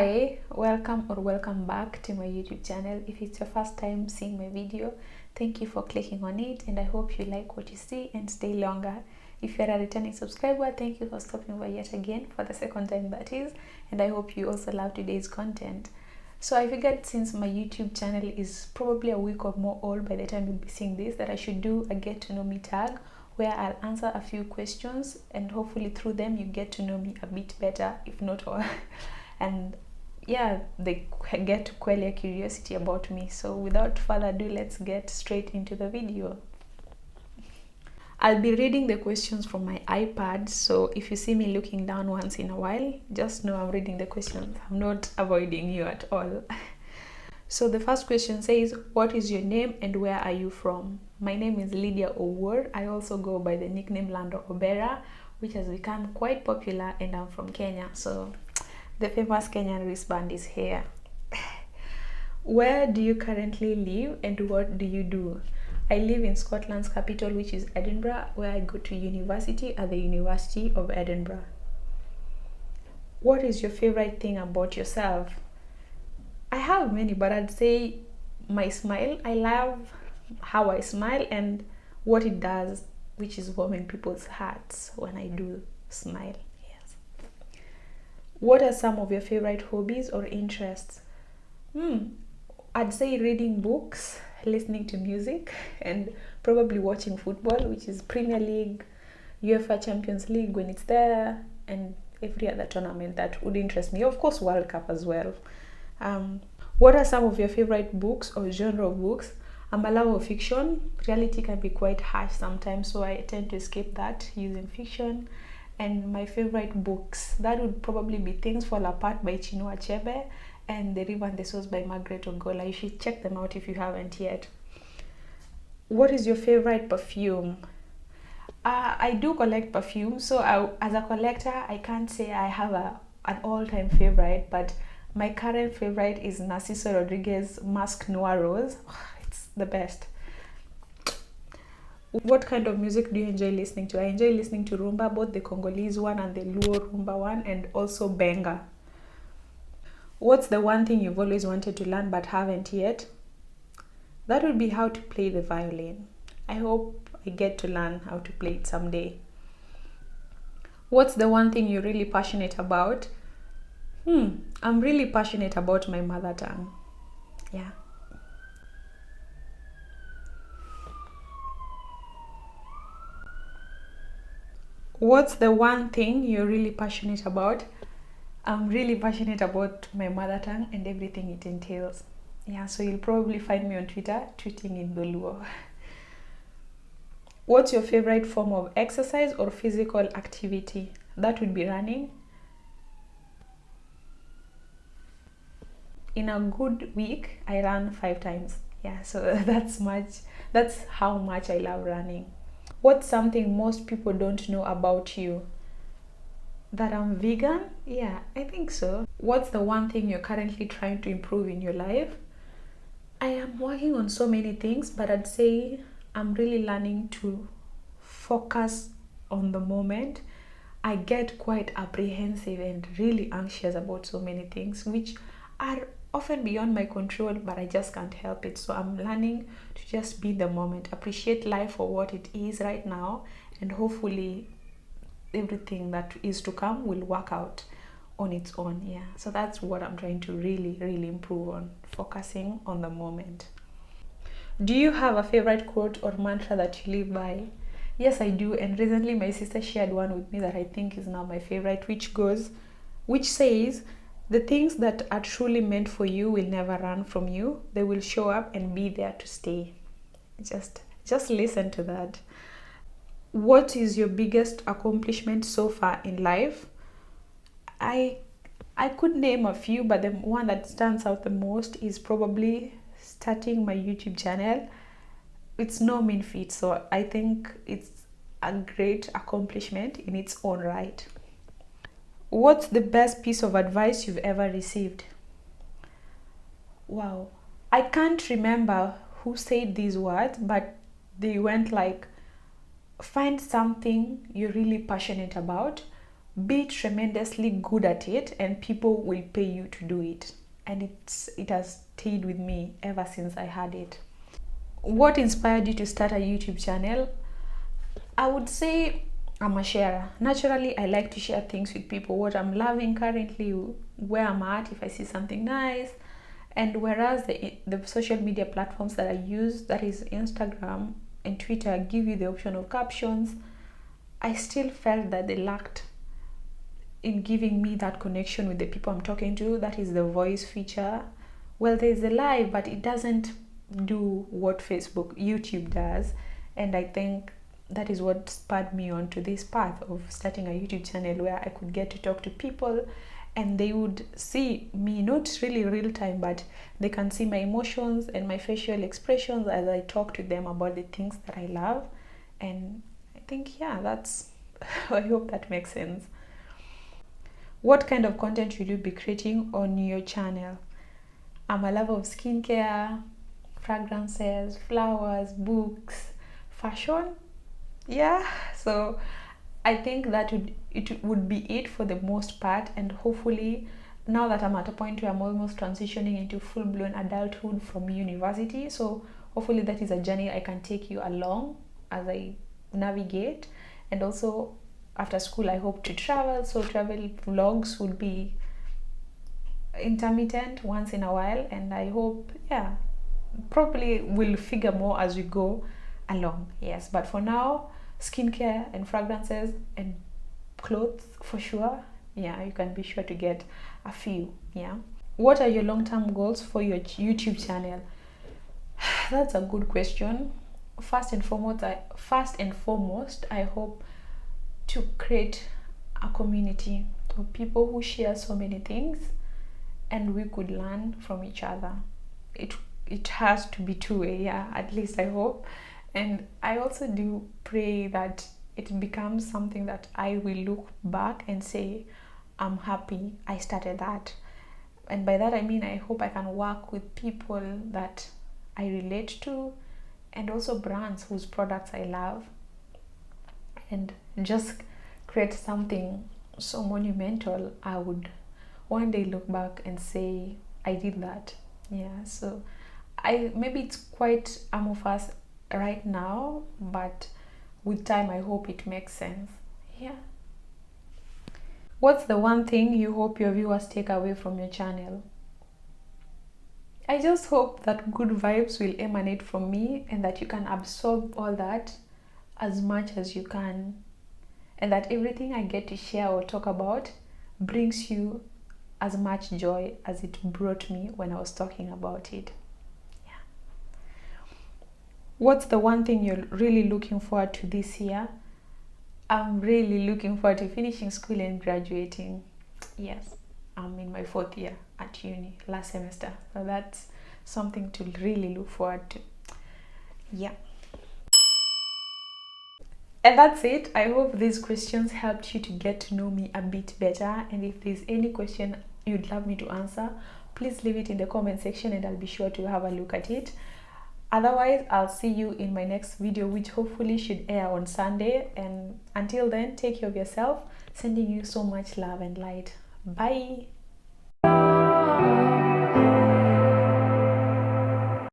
Hi, welcome back to my YouTube channel. If it's your first time seeing my video, thank you for clicking on it, and I hope you like what you see and stay longer. If you're a returning subscriber, thank you for stopping by yet again, for the second time that is, and I hope you also love today's content. So I figured, since my YouTube channel is probably a week or more old by the time you'll be seeing this, that I should do a get to know me tag where I'll answer a few questions, and hopefully through them you get to know me a bit better, if not all. And yeah, they get to quell your curiosity about me. So without further ado, let's get straight into the video. I'll be reading the questions from my iPad, so if you see me looking down once in a while, just know I'm reading the questions. I'm not avoiding you at all. So the first question says, what is your name and where are you from? My name is Lydia Owuor. I also go by the nickname Lando Obera, which has become quite popular, and I'm from Kenya. So the famous Kenyan wristband is here. Where do you currently live and what do you do? I live in Scotland's capital, which is Edinburgh, where I go to university at the University of Edinburgh. What is your favorite thing about yourself? I have many, but I'd say my smile. I love how I smile and what it does, which is warming people's hearts when I do smile. Yes. What are some of your favorite hobbies or interests? I'd say reading books, listening to music, and probably watching football, which is Premier League, UEFA Champions League when it's there, and every other tournament that would interest me. Of course, World Cup as well. What are some of your favorite books or genre of books? I'm a lover of fiction. Reality can be quite harsh sometimes, so I tend to escape that using fiction. And my favorite books, that would probably be Things Fall Apart by Chinua Achebe and The River and the Source by Margaret Ogola. You should check them out if you haven't yet. What is your favorite perfume? I do collect perfume, so as a collector, I can't say I have an all-time favorite, but my current favorite is Narciso Rodriguez Masque Noir Rose. It's the best. What kind of music do you enjoy listening to? I enjoy listening to rumba, both the Congolese one and the Luo rumba one, and also benga. What's the one thing you've always wanted to learn but haven't yet? That would be how to play the violin. I hope I get to learn how to play it someday. What's the one thing you're really passionate about? I'm really passionate about my mother tongue. Yeah. What's the one thing you're really passionate about? I'm really passionate about my mother tongue and everything it entails. Yeah, so you'll probably find me on Twitter, tweeting in Luo. What's your favorite form of exercise or physical activity? That would be running. In a good week, I run 5 times. Yeah, so that's how much I love running. What's something most people don't know about you? That I'm vegan? Yeah, I think so. What's the one thing you're currently trying to improve in your life? I am working on so many things, but I'd say I'm really learning to focus on the moment. I get quite apprehensive and really anxious about so many things, which are often beyond my control, but I just can't help it. So I'm learning to just be the moment, appreciate life for what it is right now, and hopefully everything that is to come will work out on its own. Yeah, so that's what I'm trying to really improve on, focusing on the moment. Do you have a favorite quote or mantra that you live by? Yes, I do, and recently my sister shared one with me that I think is now my favorite, which says, the things that are truly meant for you will never run from you. They will show up and be there to stay. Just listen to that. What is your biggest accomplishment so far in life? I could name a few, but the one that stands out the most is probably starting my YouTube channel. It's no mean feat, so I think it's a great accomplishment in its own right. What's the best piece of advice you've ever received? Wow, I can't remember who said these words, but they went like, find something you're really passionate about, be tremendously good at it and people will pay you to do it. And it has stayed with me ever since I had it. What inspired you to start a YouTube channel? I would say I'm a sharer. Naturally, I like to share things with people, what I'm loving currently, where I'm at, if I see something nice. And whereas the social media platforms that I use, that is Instagram and Twitter, give you the option of captions, I still felt that they lacked in giving me that connection with the people I'm talking to. That is the voice feature. Well, there's the live, but it doesn't do what YouTube does. And I think that is what spurred me on to this path of starting a YouTube channel where I could get to talk to people and they would see me, not really real time, but they can see my emotions and my facial expressions as I talk to them about the things that I love. And I think, yeah, that's, I hope that makes sense. What kind of content will you be creating on your channel? I'm a lover of skincare, fragrances, flowers, books, fashion. Yeah, so I think that it would be it for the most part, and hopefully now that I'm at a point where I'm almost transitioning into full-blown adulthood from university, so hopefully that is a journey I can take you along as I navigate. And also after school I hope to travel, so travel vlogs would be intermittent once in a while, and I hope, yeah, probably we'll figure more as we go along. Yes, but for now, skincare and fragrances and clothes for sure. Yeah, you can be sure to get a few. Yeah. What are your long-term goals for your YouTube channel? That's a good question. First and foremost, I hope to create a community of people who share so many things and we could learn from each other. It has to be two-way, yeah, at least I hope. And I also do pray that it becomes something that I will look back and say, I'm happy I started that. And by that I mean I hope I can work with people that I relate to, and also brands whose products I love, and just create something so monumental I would one day look back and say I did that. Yeah, so maybe it's quite amorphous right now, but with time I hope it makes sense. Yeah. What's the one thing you hope your viewers take away from your channel? I just hope that good vibes will emanate from me and that you can absorb all that as much as you can, and that everything I get to share or talk about brings you as much joy as it brought me when I was talking about it. Yeah. What's the one thing you're really looking forward to this year? I'm really looking forward to finishing school and graduating. Yes, I'm in my 4th year at uni, last semester. So that's something to really look forward to. Yeah. And that's it. I hope these questions helped you to get to know me a bit better. And if there's any question you'd love me to answer, please leave it in the comment section and I'll be sure to have a look at it. Otherwise, I'll see you in my next video, which hopefully should air on Sunday. And until then, take care of yourself. Sending you so much love and light. Bye.